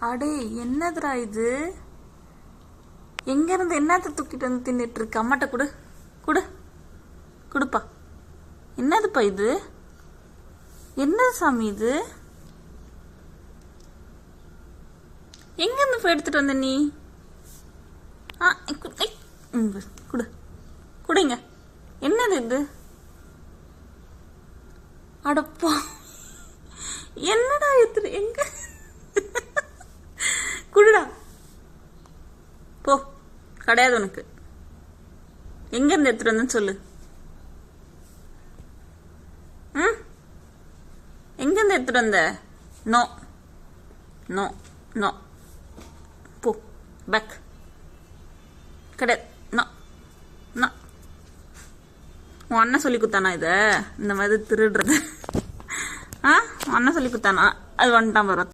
அடே என்னதுடா இது? எங்க இருந்து என்னத்த தூக்கிட்டு வந்து தின்னுட்டு இருக்கு? அம்மாட்ட கொடு கொடு கொடுப்பா. என்னதுப்பா இது? என்னது சாமி இது? எங்க இருந்து போய் எடுத்துட்டு வந்த நீ? குடு குடிங்க. என்னது இது? அடப்பா, என்னடா எடுத்துட்டு எங்க குடுடா. போ, கிடையாது உனக்கு. எங்க இருந்து எடுத்துட்டு வந்தேன்னு சொல்லு. எங்க இருந்து எடுத்துட்டு வந்த? நோ நோ நோ, போ பேக். கிடையாது. No no. உன் அண்ணன் சொல்லி கொடுத்தானா இத? இந்த மாதிரி திருடுறது? உன் அண்ணன் சொல்லி கொடுத்தானா? அது வந்துட்டான் பாரு.